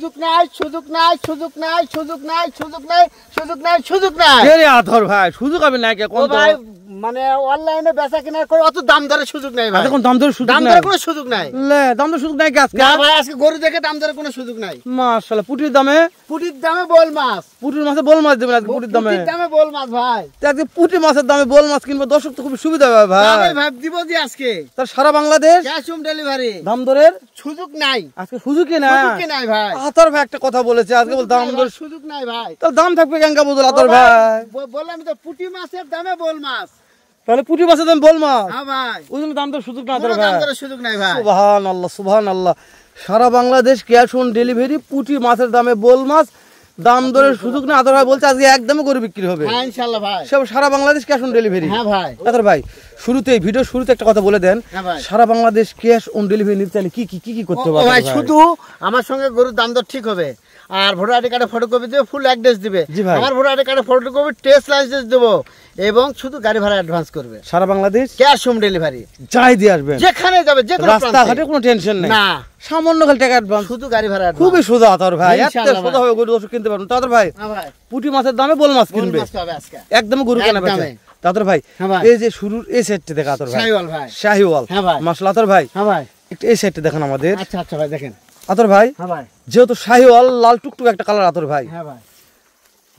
সুযোগ নাই, সুযোগ নাই, সুযোগ নাই, সুযোগ নাই, সুযোগ নাই, সুযোগ নাই, সুযোগ নাই। কে আতর ভাই সুযোগ হবে না কে কোন ভাই মানে অনলাইনে বেচা কিনা করে অত দাম দরে সুযোগ নাই ভাই। এখন দাম দরে সুযোগ নাই, দাম দরে কোনো সুযোগ নাই। লে দাম দরে সুযোগ নাই কি আজকে? না ভাই আজকে গরু দেখে দাম দরে কোনো সুযোগ নাই। মাশাআল্লাহ পুটির দামে বোল মাছ, পুটির মাছে বোল মাছ দেবেন আজকে পুটির দামে বোল মাছ ভাই। আজকে পুটি মাছের দামে বোল মাছ কিনবো দর্শক তো খুব সুবিধা হবে ভাই। ভাই দিব দি আজকে তার সারা বাংলাদেশ ক্যাশ অন ডেলিভারি। দাম দরের সুযোগ নাই আজকে, সুযোগই না। সুযোগই নাই ভাই। আতর ভাই একটা কথা বলেছে আজকে বল দাম দর সুযোগ নাই ভাই। তাহলে দাম থাকবে কেঙ্গা বদল আতর ভাই? বললাম তো পুটি মাছের দামে বোল মাছ। তাহলে পুটি মাছের দাম বোল মাছ। হ্যাঁ ভাই। ওই জন্য দাম দর সুযোগ না আতর ভাই। দাম দরের সুযোগ নাই ভাই। সুবহানাল্লাহ সুবহানাল্লাহ। সারা বাংলাদেশ ক্যাশ অন ডেলিভারি, পুটি মাছের দামে বোল মাছ, দাম দরের সুযোগ না। আতর ভাই বলছে আজকে একদমে গরু বিক্রি হবে। হ্যাঁ ইনশাআল্লাহ ভাই। সব সারা বাংলাদেশ ক্যাশ অন ডেলিভারি। হ্যাঁ ভাই। আতর ভাই শুরুতেই ভিডিও শুরুতে একটা কথা বলে দেন, সারা বাংলাদেশ ক্যাশ অন ডেলিভারি নিতে চাইলে কি কি করতে হবে? ভাই শুধু আমার সঙ্গে গরুর দাম দর ঠিক হবে, আর ভোটার আইডি কার্ডে ফটোকপি দিবে, ফুল অ্যাড্রেস দিবে। আমার ভোটার আইডি কার্ডে ফটোকপি, টেস্ট লাইসেন্স দেব, এবং শুধু গাড়ি ভাড়া অ্যাডভান্স করবে। সারা বাংলাদেশ ক্যাশ অন ডেলিভারি যাই দিয়ে আসবেন, যেখানে যাবে, যে কোনো রাস্তাঘাটে কোনো টেনশন নেই না, সামান্য খালি টাকা অ্যাডভান্স, শুধু গাড়ি ভাড়া। খুবই সোজা আতর ভাই, এত সোজা হবে গরু দর্শক কিনতে পারবেন। তাদের ভাই পুটি মাছের দামে বোল মাছ কিনবে, একদম গরু কেনা বেচে। তাদের ভাই এই যে শুরুর এই সাইডটা দেখা আতর ভাই, শাহিওয়াল ভাই, শাহিওয়াল মাশাআল্লাহ। আতর ভাই হ্যাঁ ভাই একটু এই সাইডটা দেখেন আমাদের। আচ্ছা আচ্ছা ভাই দেখেন আতর ভাই। হ্যাঁ ভাই যেহেতু শাহিওয়াল লাল টুকটুক একটা কালার আতর ভাই। হ্যাঁ ভাই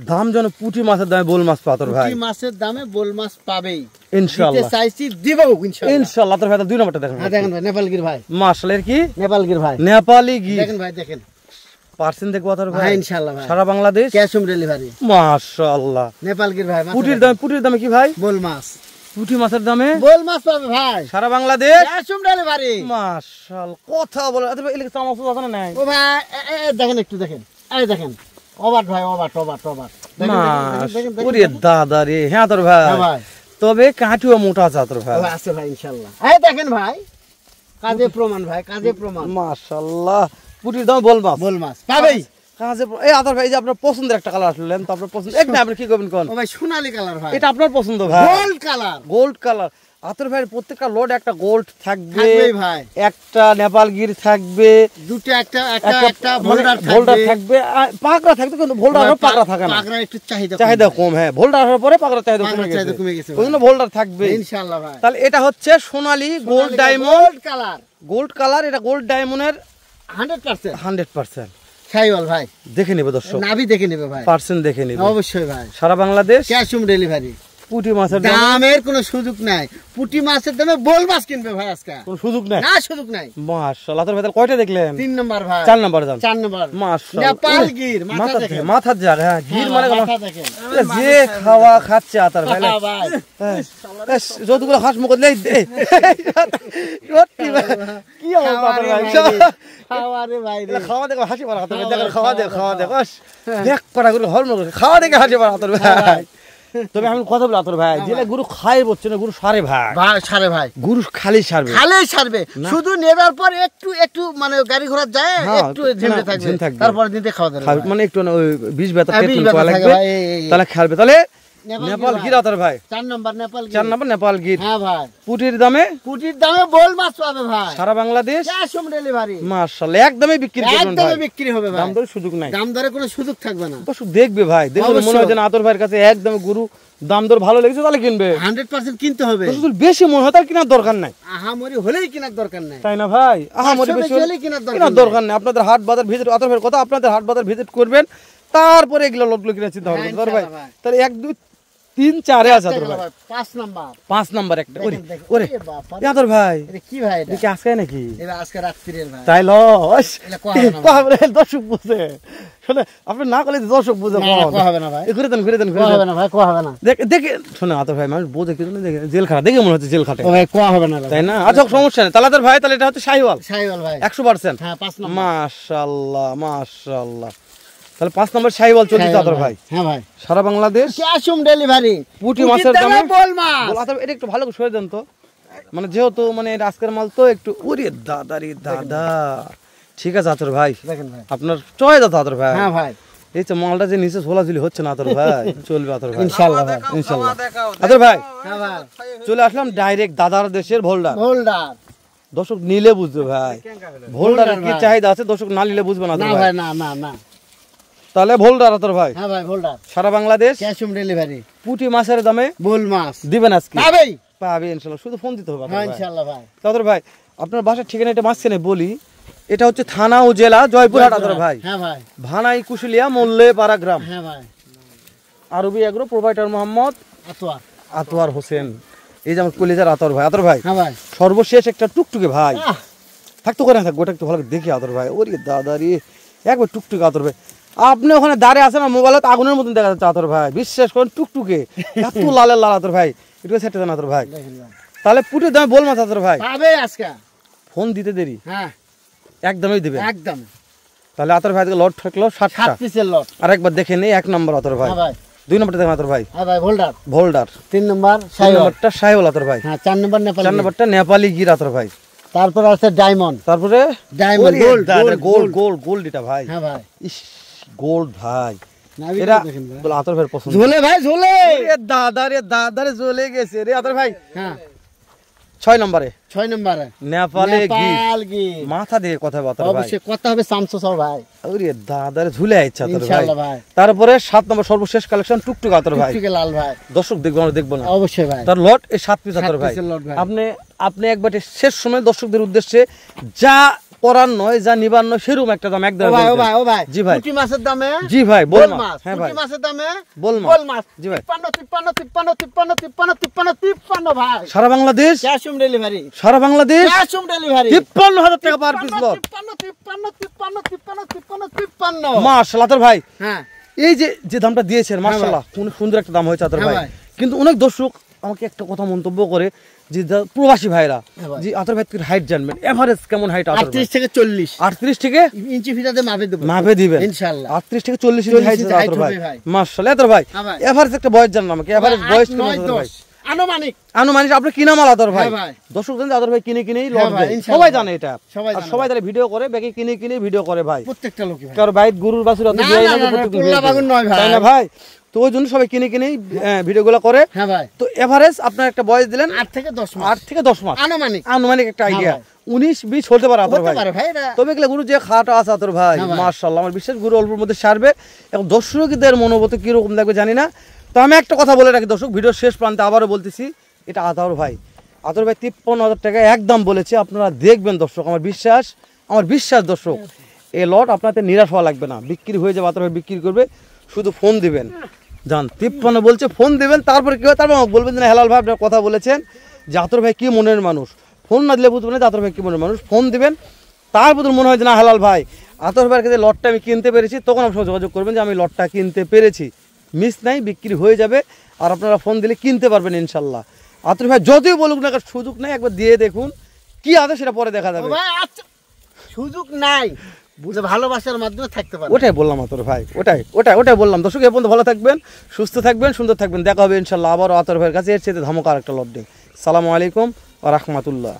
দাম যেন পুটি মাছের দামে বোল মাছ পাতর ভাই, পুটি মাছের দামে বোল মাছ পাবেই ইনশাআল্লাহ। চাইছি দিব ইনশাআল্লাহ, ইনশাআল্লাহ। আতর ভাই দুই নম্বরটা দেখেন। হ্যাঁ দেখেন ভাই নেপালগির ভাই, মাশাআল্লাহ। এর কি নেপালগির ভাই, নেপালি গি দেখেন ভাই দেখেন পার্সেন্ট দেখবো আতর ভাই। হ্যাঁ ইনশাআল্লাহ ভাই। সারা বাংলাদেশ ক্যাশ অন ডেলিভারি। মাশাআল্লাহ। নেপালগির ভাই পুটির দামে কি ভাই? বোল মাছ, পুটি মাছের দামে বোল মাছ পাবে ভাই সারা বাংলাদেশ ক্যাশ অন ডেলিভারি। মাশাআল্লাহ কথা বলে আতর ভাই। এলাকা চামচ আছে না নাই? ও ভাই দেখেন একটু দেখেন, এই দেখেন ওভার ভাই, ওভার ওরে দাদা রে। হ্যাঁ আতর ভাই তবে কাটিও মোটা আছে আতর ভাই, আছে ভাই ইনশাআল্লাহ। এই দেখেন ভাই কাজে প্রমাণ ভাই, কাজে প্রমাণ। মাশাআল্লাহ। পুটির দাম বোল মাছ পাবেই কাজে। এই আতর ভাই যে আপনার পছন্দের একটা কালার আসলেন, তো আপনার পছন্দ এক না, আপনি কি করবেন কোন? ও ভাই সোনালী কালার ভাই, এটা আপনার পছন্দ ভাই, গোল্ড কালার। আতর ভাইয়ের প্রত্যেকটা লোড একটা গোল্ড থাকবে ভাই, একটা নেপালগির থাকবে, দুটো একটা ভোল্ডার থাকবে, পাকড়া থাকবে, কিন্তু ভোল্ডার আর পাকড়া থাকে না, পাকড়া একটু চাহিদা কম। হ্যাঁ ভোল্ডার আসার পরে পাকড়া চাহিদা কমে গেছে, ওইজন্য ভোল্ডার থাকবে ইনশাআল্লাহ ভাই। তাহলে এটা হচ্ছে সোনালী গোল্ড ডায়মন্ড কালার, এটা গোল্ড ডায়মন্ডের 100% শাহিওয়াল ভাই। দেখে নেবে দর্শক, নাভি দেখে নেবে ভাই, পার্সেন্ট দেখে নেবে অবশ্যই ভাই। সারা বাংলাদেশ ক্যাশ অন ডেলিভারি। পুটি মাছের দামের কোনো সুযোগ নাই, পুটি মাছের দামে বোল মাছ কিনবে ভাই আজকে, কোনো সুযোগ নাই, না সুযোগ নাই। মাশাআল্লাহ। আতর ভাই কয়টা দেখলেন? 3 নাম্বার ভাই, 4 নাম্বার দাম, 4 নাম্বার মাশাআল্লাহ। নেপাল গির মাথা দেখেন, মাথার জায়গা। হ্যাঁ গির মানে মাথা দেখেন, যে খাওয়া খাচ্ছে আতর ভাই ভাই। যতগুলো হাঁস মুখ দিলে সত্যি ভাই কি অবস্থা আতর ভাই, খাওয়া রে ভাই রে, খাওয়া দেখো হাসি মারা আতর ভাই, দেখো খাওয়া দেখো দেখ করা গুলো হল খাওয়া দেখে হাসি মারা আতর ভাই। তবে আমি কথা বলি আতর ভাই, যেটা গরু খাই বলছে না, গরু সারে ভাই, সারে ভাই, গরু খালি সারবে, শুধু নেবার পর একটু মানে গাড়ি ঘোড়া যায় একটু ঝিমতে থাকবে, তারপর দিতে খাওয়া দাওয়া মানে একটু ওই 20 বেতা লাগবে, তাহলে খাবে। তাহলে নেপাল গির আতর ভাই 4 নাম্বার নেপাল গির। হ্যাঁ ভাই পুটির দামে বোল মাছ পাবে ভাই সারা বাংলাদেশ, ক্যাশ অন ডেলিভারি। মাশাআল্লাহ একদমই বিক্রি করবেন ভাই, একদমই বিক্রি হবে ভাই, দাম দরে সুযোগ নাই, দাম দরে কোনো সুযোগ থাকবে না। দর্শক দেখবে ভাই, দেখলে মনে হয় যে আতর ভাইয়ের কাছে একদম গরু দাম দর ভালো লেগেছে তাহলে কিনবে, 100% কিনতে হবে। বেশি মনে হয় তার কেনার দরকার নাই, আহামরি হলেই কেনার দরকার নাই, তাই না ভাই? আহামরি বেশি হলে কেনার দরকার নাই। আপনাদের হাট বাজার ভিজিট, আতর ভাইয়ের কথা, আপনাদের হাট বাজার ভিজিট করবেন, তারপরে এগুলো লোকগুলো কিনে চিন্তা করবেন ভাই। তাহলে 1 2 3 4 আছে আতর ভাই, 5 নাম্বার একটা। ওরে আতর ভাই কি ভাই এটা কি আজকে নাকি? এটা আজকে রাত্রির ভাই, তাই লস দর্শক বুঝে শুনে আপনি না করলে দর্শক বুঝে হবে না ভাই, ঘুরে দেন হবে না ভাই, কোয়া হবে না। দেখে শুনে আতর ভাই মানুষ বোঝে কিছু দেখে জেল খাটা দেখে মনে হচ্ছে জেল খাটে, ভাই কোয়া হবে না তাই না? আচ্ছা সমস্যা নেই তাহলে আতর ভাই, তাহলে এটা হচ্ছে শাহিওয়াল ভাই 100%। হ্যাঁ 5 নাম্বার, মাশাআল্লাহ। তাহলে 5 নম্বর শাহিওয়াল চলছে আতর ভাই। হ্যাঁ ভাই সারা বাংলাদেশ ক্যাশ অন ডেলিভারি, পুটি মাছের দামে বোল মাছ। আতর এটা একটু ভালো করে সরে দেন তো, মানে যেহেতু মানে এটা আজকের মাল তো একটু। ওরে দাদা রে দাদা, ঠিক আছে আতর ভাই, দেখেন ভাই আপনার চয়েস আছে আতর ভাই। হ্যাঁ ভাই এই তো মালটা যে নিচে ঝোলাঝুলি হচ্ছে না আতর ভাই, চলবে আতর ভাই ইনশাআল্লাহ ভাই, ইনশাআল্লাহ। আতর ভাই হ্যাঁ ভাই চলে আসলাম ডাইরেক্ট দাদার দেশের ভোল্ডার দর্শক নিলে বুঝবে ভাই ভোল্ডারের কি চাহিদা আছে, দর্শক না নিলে বুঝবে না না ভাই, না না না। তাহলে ভোল্ডার আতর ভাই, হ্যাঁ ভাই, ভোল্ডার সারা বাংলাদেশ ক্যাশ অন ডেলিভারি। পুঁটি মাছের দামে বোল মাছ দিবেন আজকে, পাবেই, পাবে ইনশাআল্লাহ, শুধু ফোন দিতে হবে আতর হ্যাঁ ভাই। ইনশাআল্লাহ ভাই। আতর ভাই আপনার বাসার ঠিকানা এটা মাঝখানে বলি, এটা হচ্ছে থানা ও জেলা জয়পুরহাট আতর ভাই, হ্যাঁ ভাই, ভানাই কুশুলিয়া মোল্লে পাড়া গ্রাম। হ্যাঁ ভাই। আরবি এগ্রো প্রোভাইডার মোহাম্মদ আতোয়ার, আতোয়ার হোসেন, এই যে আমার কলিজার আতর ভাই। আতর ভাই হ্যাঁ ভাই। সর্বশেষ একটা টুকটুকে ভাই, আহ, থাকতো করে না থাক, গোটা একটু ভালো করে দেখি আতর ভাই। ওরে দাদা রে, একবার টুকটুকে আতর ভাই, আপনি ওখানে দাঁড়িয়ে আছেন না, মোবাইলে আগুনের মতন দেখা যাচ্ছে আতর ভাই, বিশ্বাস করেন টুকটুকে এত লালের লাল আতর ভাই, একটু সেটে দেন আতর ভাই। দেখেন ভাই, তাহলে পুটে দামে বল মাছ আতর ভাই, পাবে আজকে, ফোন দিতে দেরি, হ্যাঁ একদমই দিবে। একদম। তাহলে আতর ভাই লট থাকলো 60টা, 7 পিসের লট। আর একবার দেখে নেই 1 নম্বর আতর ভাই, হ্যাঁ ভাই, 2 নম্বরটা দেখেন আতর ভাই হ্যাঁ ভাই, ভোল্ডার। ভোল্ডার, 3 নম্বর 3 সাইওয়াল, নম্বরটা সাইওয়াল আতর ভাই, হ্যাঁ 4 নম্বর নেপালি, 4 নম্বরটা নেপালি গির আতর ভাই, তারপর আছে ডায়মন্ড, তারপরে diamond gold, gold gold gold এটা ভাই, হ্যাঁ ভাই। ইস গোল্ড ভাই, নাভি এটা দেখেন ভাই, বলে আতর ভাই পছন্দ। ঝোলে ভাই, ঝোলে, এ দাদা রে জ্বলে গেছে রে আতর ভাই। হ্যাঁ 6 নম্বরে 6 নম্বরে নেপালে গির, নেপাল গির। মাথা দিয়ে কথা বলতে ভাই, অবশ্যই কথা হবে শামসু সর ভাই, ওরে দাদা রে ঝুলে আইছে আতর ভাই। ইনশাআল্লাহ ভাই। তারপরে 7 নম্বর সর্বশেষ কালেকশন টুকটুক আতর ভাই, টুকটুকে লাল ভাই, দর্শক দেখবো আমরা দেখবো না, অবশ্যই ভাই। তার লট এই 7 পিস 7 আতর ভাই। পিসের লট ভাই। আপনি একবার শেষ সময় দর্শকদের উদ্দেশ্যে যা করার নয়, যা নিবার নয়, সেরকম একটা দাম একদম। ও ভাই, ও ভাই, ও ভাই, জি ভাই, পুঁটি মাছের দামে, জি ভাই বল বোল মাছ, মাছ, হ্যাঁ ভাই পুঁটি মাছের দামে বল বোল মাছ, মাছ, জি ভাই 53 ভাই, সারা বাংলাদেশ, ক্যাশ অন ডেলিভারি, সারা বাংলাদেশ ক্যাশ অন ডেলিভারি, 53,000 টাকা পার পিস লট। 53 মাশাআল্লাহ আতর ভাই, হ্যাঁ এই যে দামটা দিয়েছেন মাশাআল্লাহ, কোন সুন্দর একটা দাম হয়েছে আতর হ্যাঁ ভাই। ভাই। কিন্তু অনেক দর্শক আমাকে একটা কথা মন্তব্য করে যে প্রবাসী ভাইরা, হ্যাঁ ভাই। যে আতর ভাই হাইট জানবেন, এভারেজ কেমন হাইট আতর ভাই? 38 থেকে 40 38 থেকে ইঞ্চি ফিতাতে মাপে দেব, মাপে দিবেন ইনশাআল্লাহ। 38 থেকে 40 ইঞ্চি হাইট 40 আতর ভাই, হবে ভাই। মাশাআল্লাহ আতর ভাই। হ্যাঁ ভাই। এভারেজ একটা বয়স জানেন আমাকে, এভারেজ বয়স কেমন 9 আতর ভাই? 10 আনুমানিক, আনুমানিক আপনি কিনা মাল আতর ভাই, হ্যাঁ ভাই। দর্শক জানেন আতর ভাই কিনেই লট হ্যাঁ ভাই, দেয়, ইনশাআল্লাহ সবাই ভাই। জানে এটা, সবাই আর জানে সবাই তাহলে ভিডিও করে ব্যাগে কিনে ভিডিও করে ভাই, প্রত্যেকটা লোকই ভাই। কারো বাইক গরুর বাছুর আপনি না, দিয়ে না, না, না, প্রত্যেকদিন টুল্লা ভিডিও করে। বাগুন নয় ভাই। তাই না ভাই? তো ওই জন্য সবাই কিনেই ভিডিওগুলো করে। হ্যাঁ ভাই, তো এভারেজ আপনার একটা বয়স দিলেন 8 থেকে 10 মাস 8 থেকে 10 মাস, আনুমানিক, আনুমানিক একটা আইডিয়া, ভাই। 19-20 হতে পারে আতর হতে ভাই। পারে ভাই এটা। তবে এগুলো গরু যে খাটা আছে আতর ভাই, হ্যাঁ ভাই। মাশাআল্লাহ আমার বিশ্বাস গরু অল্পের মধ্যে সারবে। এবং দর্শকদের মনোবত কিরকম দেখবে জানি না। তো আমি একটা কথা বলে রাখি দর্শক, ভিডিওর শেষ প্রান্তে আবারও বলতেছি, এটা আতর ভাই 53,000 টাকা একদম বলেছে, আপনারা দেখবেন দর্শক, আমার বিশ্বাস দর্শক, এই লট আপনাদের নিরাশ হওয়া লাগবে না, বিক্রি হয়ে যাবে, আতর ভাই বিক্রি করবে, শুধু ফোন দিবেন, জান 53 বলছে, ফোন দিবেন, তারপরে কি হয় তারপর বলবেন যে হেলাল ভাই আপনার কথা বলেছেন যে আতর ভাই কি মনের মানুষ, ফোন না দিলে বুঝবেন না যে আতর ভাই কি মনের মানুষ, ফোন দিবেন, তারপর মনে হয় যে না হেলাল ভাই আতর ভাইয়ের কাছে লটটা আমি কিনতে পেরেছি, তখন আপনার যোগাযোগ করবেন যে আমি লটটা কিনতে পেরেছি, মিস নাই, বিক্রি হয়ে যাবে, আর আপনারা ফোন দিলে কিনতে পারবেন ইনশাল্লাহ। আতর ভাই যদিও বলুক না, সুযোগ নাই, একবার দিয়ে দেখুন কি আছে, সেটা পরে দেখা যাবে। ও ভাই, আচ্ছা, সুযোগ নাই, বুঝে ভালোবাসার মাধ্যমে থাকতে পারে। ওটাই বললাম আতর ভাই, ওটাই বললাম দর্শক। এ পর্যন্ত ভালো থাকবেন, সুস্থ থাকবেন, সুন্দর থাকবেন, দেখা হবে ইনশাল্লাহ আবারও আতর ভাইয়ের কাছে, এর চেয়ে ধামাকা আরেকটা লট। সালামু আলাইকুম ওয়া রাহমাতুল্লাহ।